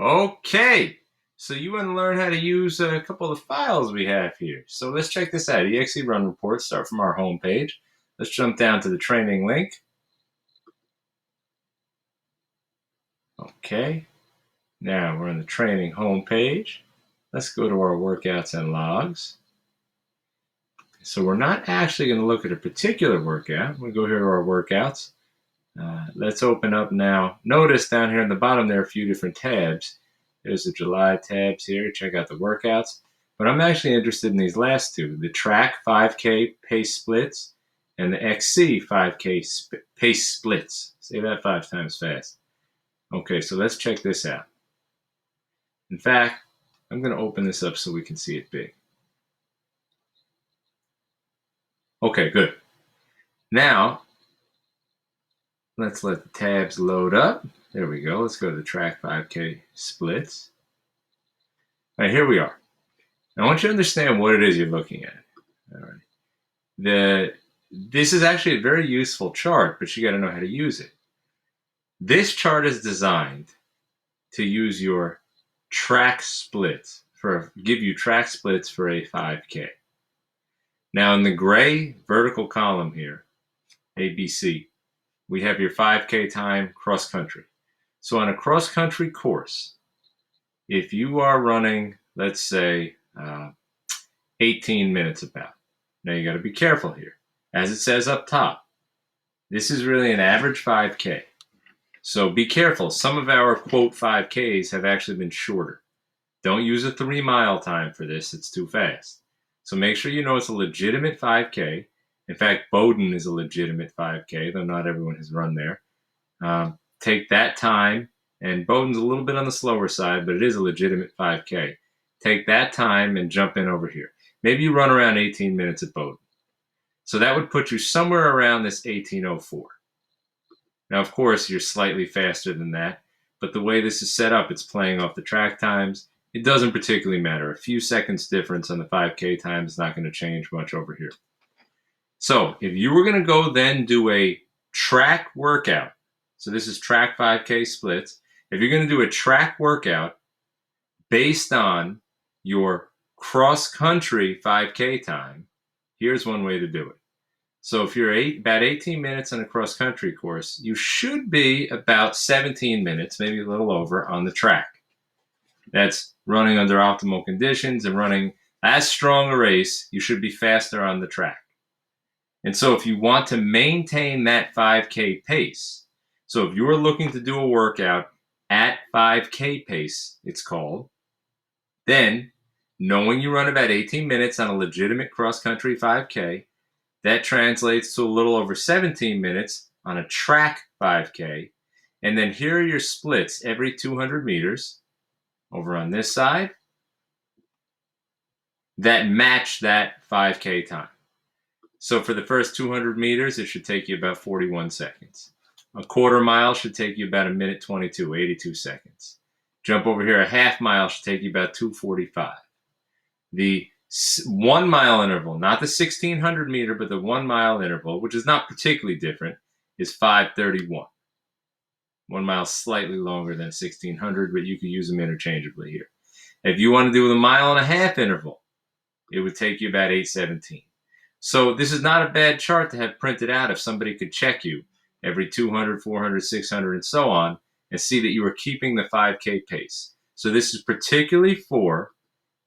Okay, so you want to learn how to use a couple of the files we have here. So let's check this out. exe run report, start from our home page. Let's jump down to the training link. Okay, now we're on the training home page. Let's go to our workouts and logs. So we're not actually going to look at a particular workout. We'll go here to our workouts. Let's open up now. Notice down here in the bottom there are a few different tabs. There's the July tabs here. Check out the workouts. But I'm actually interested in these last two, the track 5K pace splits and the XC 5K pace splits. Say that 5 times fast. Okay, so let's check this out. In fact, I'm going to open this up so we can see it big. Okay, good. Now, let's let the tabs load up. There we go. Let's go to the track 5K splits. All right, here we are. I want you to understand what it is you're looking at. All right. This is actually a very useful chart, but you got to know how to use it. This chart is designed to use your track splits give you track splits for a 5K. Now in the gray vertical column here, ABC, we have your 5K time cross country. So on a cross country course, if you are running, let's say, 18 minutes about. Now you got to be careful here. As it says up top, this is really an average 5K. So be careful. Some of our quote 5Ks have actually been shorter. Don't use a 3-mile time for this. It's too fast. So make sure you know it's a legitimate 5K. In fact, Bowdoin is a legitimate 5K, though not everyone has run there. Take that time, and Bowdoin's a little bit on the slower side, but it is a legitimate 5K. Take that time and jump in over here. Maybe you run around 18 minutes at Bowdoin. So that would put you somewhere around this 18:04. Now, of course, you're slightly faster than that, but the way this is set up, it's playing off the track times. It doesn't particularly matter. A few seconds difference on the 5K time is not going to change much over here. So if you were going to go then do a track workout, so this is track 5K splits. If you're going to do a track workout based on your cross-country 5K time, here's one way to do it. So if you're about 18 minutes on a cross-country course, you should be about 17 minutes, maybe a little over, on the track. That's running under optimal conditions and running as strong a race, you should be faster on the track. And so if you want to maintain that 5K pace, so if you're looking to do a workout at 5K pace, it's called, then knowing you run about 18 minutes on a legitimate cross-country 5K, that translates to a little over 17 minutes on a track 5K. And then here are your splits every 200 meters over on this side that match that 5K time. So for the first 200 meters, it should take you about 41 seconds. A quarter mile should take you about 1:22, 82 seconds. Jump over here, a half mile should take you about 2:45. The 1 mile interval, not the 1600 meter, but the 1 mile interval, which is not particularly different, is 5:31. 1 mile slightly longer than 1600, but you could use them interchangeably here. If you want to do the 1.5 mile interval, it would take you about 8:17. So this is not a bad chart to have printed out if somebody could check you every 200, 400, 600, and so on, and see that you are keeping the 5K pace. So this is particularly for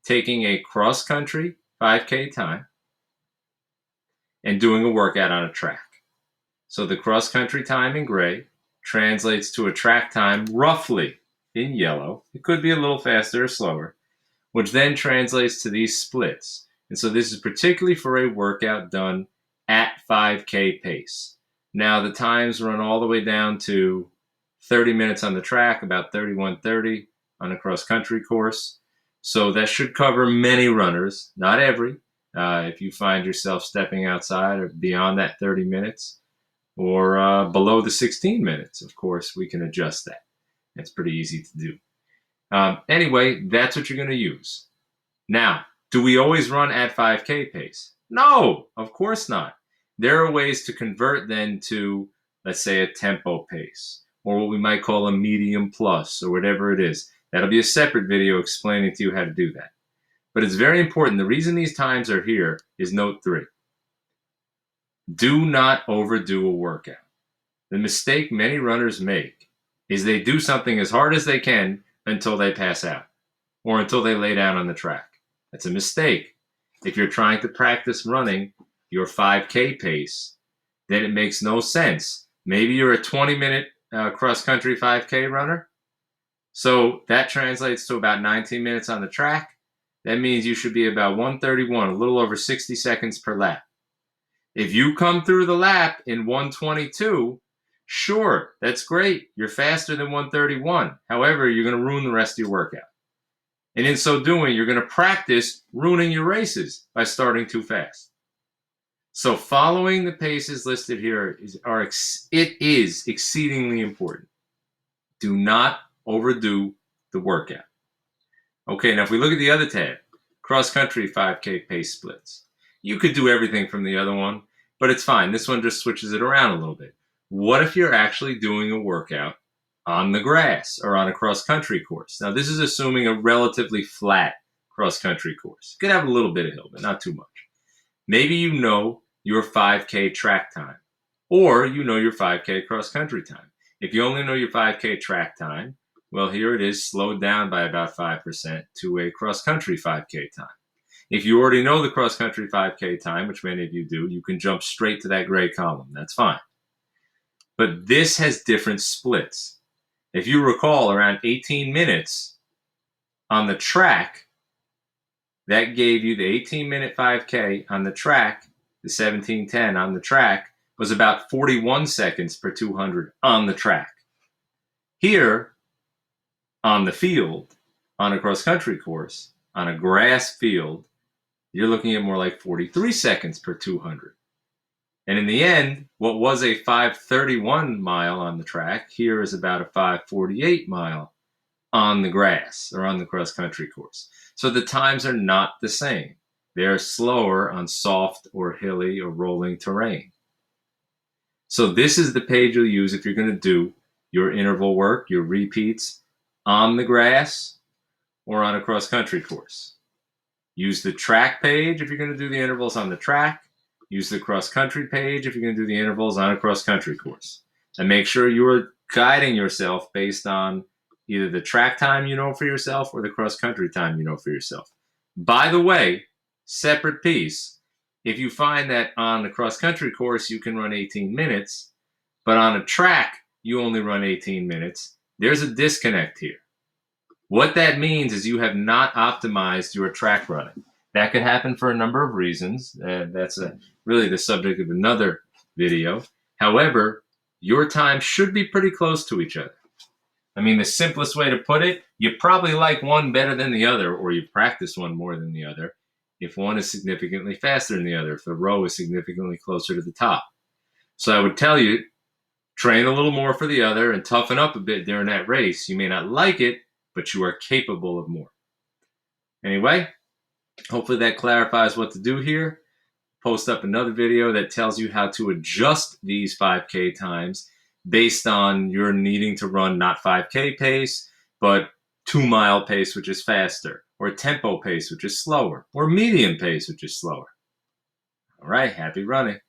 taking a cross-country 5K time and doing a workout on a track. So the cross-country time in gray translates to a track time roughly in yellow. It could be a little faster or slower, which then translates to these splits. And so this is particularly for a workout done at 5K pace. Now the times run all the way down to 30 minutes on the track, about 31:30 on a cross-country course. So that should cover many runners, not every. If you find yourself stepping outside or beyond that 30 minutes or below the 16 minutes, of course, we can adjust that. It's pretty easy to do. Anyway, that's what you're going to use. Now, do we always run at 5K pace? No, of course not. There are ways to convert then to, let's say, a tempo pace, or what we might call a medium plus, or whatever it is. That'll be a separate video explaining to you how to do that. But it's very important. The reason these times are here is note 3. Do not overdo a workout. The mistake many runners make is they do something as hard as they can until they pass out or until they lay down on the track. That's a mistake. If you're trying to practice running your 5K pace, then it makes no sense. Maybe you're a 20-minute cross-country 5K runner. So that translates to about 19 minutes on the track. That means you should be about 131, a little over 60 seconds per lap. If you come through the lap in 122, sure, that's great. You're faster than 131. However, you're going to ruin the rest of your workout. And in so doing, you're going to practice ruining your races by starting too fast. So following the paces listed here is exceedingly important. Do not overdo the workout. Okay, now if we look at the other tab, cross-country 5K pace splits. You could do everything from the other one, but it's fine. This one just switches it around a little bit. What if you're actually doing a workout on the grass or on a cross-country course? Now, this is assuming a relatively flat cross-country course. You could have a little bit of hill, but not too much. Maybe you know your 5K track time, or you know your 5K cross-country time. If you only know your 5K track time, well, here it is, slowed down by about 5% to a cross-country 5K time. If you already know the cross-country 5K time, which many of you do, you can jump straight to that gray column. That's fine. But this has different splits. If you recall, around 18 minutes on the track, that gave you the 18-minute 5K on the track, the 17:10 on the track, was about 41 seconds per 200 on the track. Here, on the field, on a cross-country course, on a grass field, you're looking at more like 43 seconds per 200. And in the end, what was a 5:31 mile on the track, here is about a 5:48 mile on the grass or on the cross-country course. So the times are not the same. They're slower on soft or hilly or rolling terrain. So this is the page you'll use if you're going to do your interval work, your repeats on the grass or on a cross-country course. Use the track page if you're going to do the intervals on the track. Use the cross-country page if you're going to do the intervals on a cross-country course. And make sure you're guiding yourself based on either the track time you know for yourself or the cross-country time you know for yourself. By the way, separate piece, if you find that on the cross-country course you can run 18 minutes, but on a track you only run 18 minutes, there's a disconnect here. What that means is you have not optimized your track running. That could happen for a number of reasons. That's really the subject of another video. However, your time should be pretty close to each other. I mean, the simplest way to put it, you probably like one better than the other, or you practice one more than the other, if one is significantly faster than the other, if the row is significantly closer to the top. So I would tell you, train a little more for the other and toughen up a bit during that race. You may not like it, but you are capable of more. Anyway, hopefully that clarifies what to do here. Post up another video that tells you how to adjust these 5K times based on your needing to run not 5K pace, but 2-mile pace, which is faster, or tempo pace, which is slower, or medium pace, which is slower. All right, happy running.